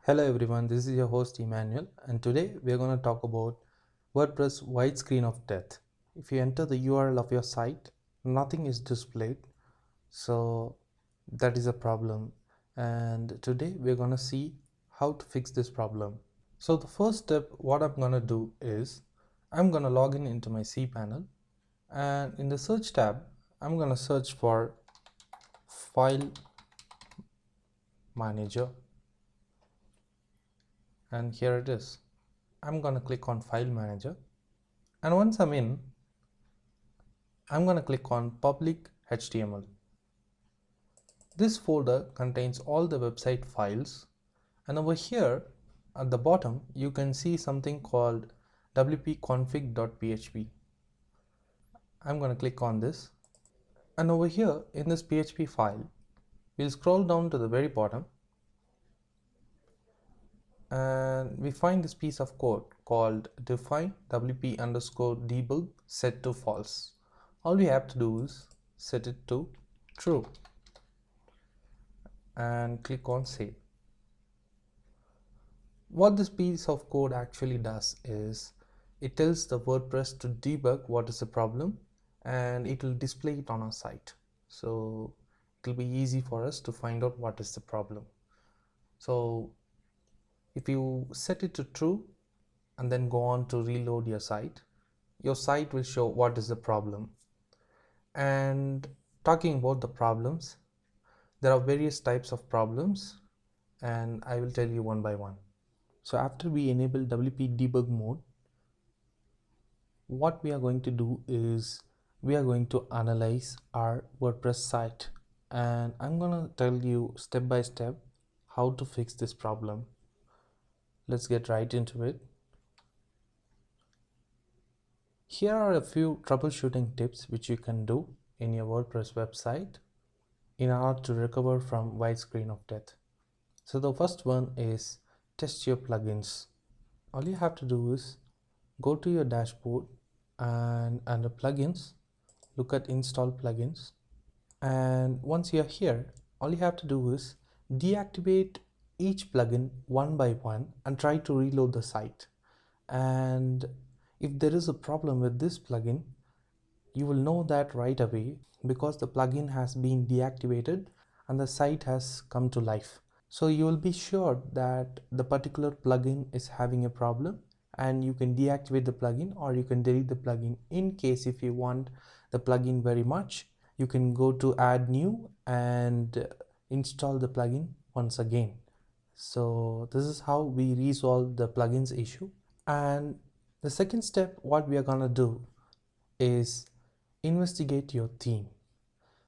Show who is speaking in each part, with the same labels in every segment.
Speaker 1: Hello everyone, this is your host Emmanuel, and today we are going to talk about WordPress white screen of death. If you enter the URL of your site, nothing is displayed, so that is a problem. And today we are going to see how to fix this problem. So the first step, what I'm going to do is I'm going to log in into my cPanel, and in the search tab, I'm going to search for File Manager, and here it is. I'm going to click on File Manager, and once I'm in, I'm going to click on Public HTML. This folder contains all the website files, and over here at the bottom you can see something called wp-config.php. I'm going to click on this, and over here in this PHP file we'll scroll down to the very bottom and we find this piece of code called define wp_debug set to false. All we have to do is set it to true and click on save. What this piece of code actually does is it tells the WordPress to debug what is the problem and it will display it on our site. So it will be easy for us to find out what is the problem. So if you set it to true and then go on to reload your site will show what is the problem. And talking about the problems, there are various types of problems and I will tell you one by one. So after we enable WP debug mode, what we are going to do is we are going to analyze our WordPress site, and I'm gonna tell you step by step how to fix this problem. Let's get right into it. Here are a few troubleshooting tips which you can do in your WordPress website in order to recover from white screen of death. So the first one is test your plugins. All you have to do is go to your dashboard and under plugins, look at install plugins, and once you're here, all you have to do is deactivate each plugin one by one and try to reload the site. And if there is a problem with this plugin, you will know that right away because the plugin has been deactivated and the site has come to life. So you will be sure that the particular plugin is having a problem, and you can deactivate the plugin or you can delete the plugin. In case if you want the plugin very much, you can go to add new and install the plugin once again. So this is how we resolve the plugins issue. And the second step, what we are gonna do is investigate your theme.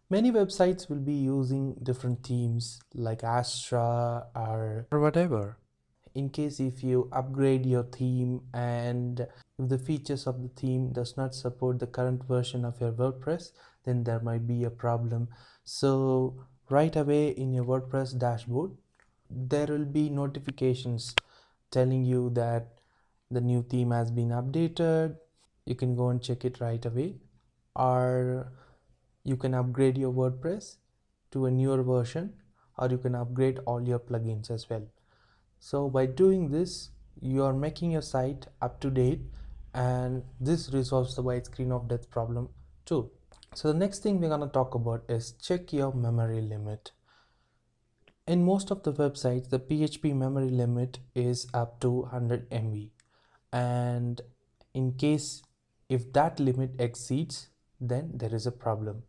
Speaker 1: Many websites will be using different themes like Astra or whatever. In case if you upgrade your theme and if the features of the theme does not support the current version of your WordPress, then there might be a problem. So right away in your WordPress dashboard, there will be notifications telling you that the new theme has been updated. You can go and check it right away, or you can upgrade your WordPress to a newer version, or you can upgrade all your plugins as well. So by doing this, you are making your site up to date, and this resolves the white screen of death problem too. So the next thing we're going to talk about is check your memory limit. In most of the websites, the PHP memory limit is up to 100 MB, and in case if that limit exceeds, then there is a problem.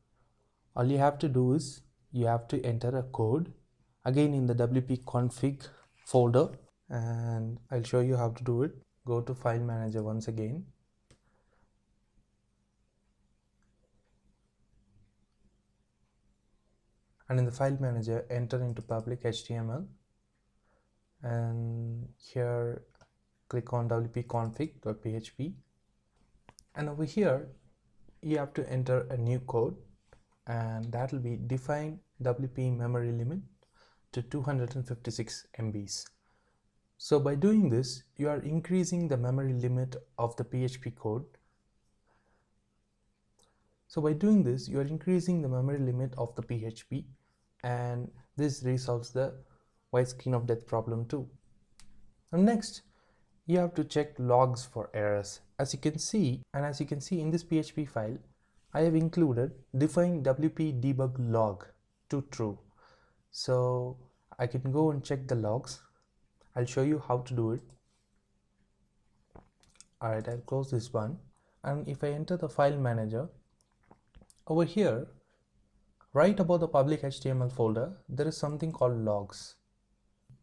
Speaker 1: All you have to do is you have to enter a code again in the wp-config folder, and I'll show you how to do it. Go to File Manager once again, and in the File Manager enter into public HTML, and here click on wp-config.php, and over here you have to enter a new code, and that will be define WP memory limit to 256 MBs. So by doing this, you are increasing the memory limit of the PHP code. So by doing this, you are increasing the memory limit of the PHP, and this resolves the white screen of death problem too. And next, you have to check logs for errors. As you can see in this PHP file, I have included define wp debug log to true. So I can go and check the logs. I'll show you how to do it. Alright, I'll close this one. And if I enter the file manager, over here, right above the public HTML folder, there is something called logs.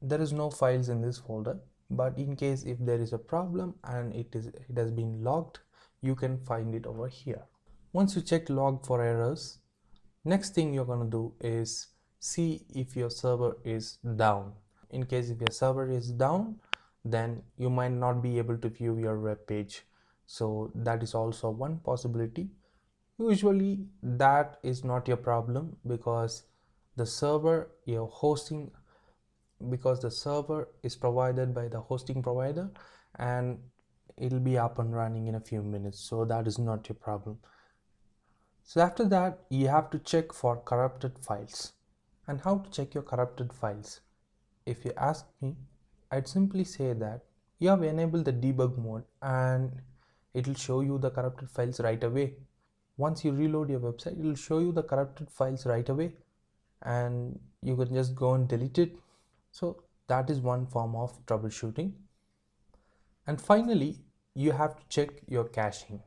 Speaker 1: There is no files in this folder, but in case if there is a problem and it has been logged, you can find it over here. Once you check log for errors, next thing you're going to do is see if your server is down. In case if your server is down, then you might not be able to view your web page. So that is also one possibility. Usually that is not your problem because the server you're hosting, because the server is provided by the hosting provider and it'll be up and running in a few minutes. So that is not your problem. So after that, you have to check for corrupted files. And how to check your corrupted files? If you ask me, I'd simply say that you have enabled the debug mode and it will show you the corrupted files right away. Once you reload your website, it will show you the corrupted files right away and you can just go and delete it. So that is one form of troubleshooting. And finally, you have to check your caching.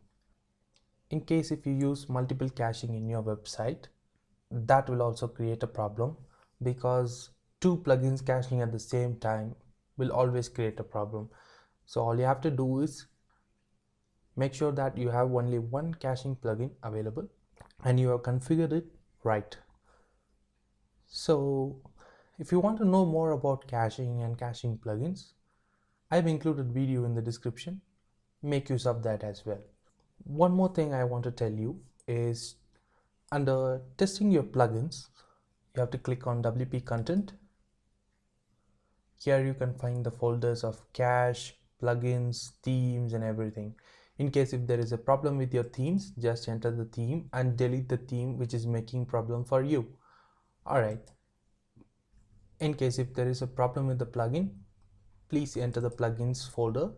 Speaker 1: In case if you use multiple caching in your website, that will also create a problem because two plugins caching at the same time will always create a problem. So all you have to do is make sure that you have only one caching plugin available and you have configured it right. So if you want to know more about caching and caching plugins, I've included video in the description. Make use of that as well. One more thing I want to tell you is under testing your plugins, you have to click on WP content. Here you can find the folders of cache, plugins, themes and everything. In case if there is a problem with your themes, just enter the theme and delete the theme which is making problem for you. Alright. In case if there is a problem with the plugin, please enter the plugins folder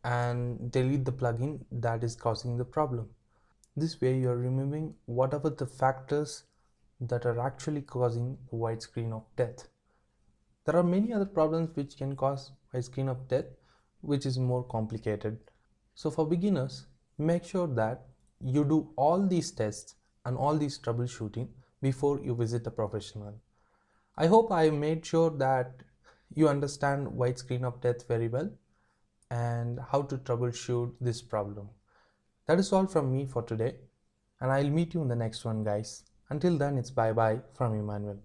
Speaker 1: and delete the plugin that is causing the problem. This way you are removing whatever the factors that are actually causing the white screen of death. There are many other problems which can cause white screen of death, which is more complicated. So for beginners, make sure that you do all these tests and all these troubleshooting before you visit a professional. I hope I made sure that you understand white screen of death very well and how to troubleshoot this problem. That is all from me for today, and I'll meet you in the next one, guys. Until then, it's bye bye from Emmanuel.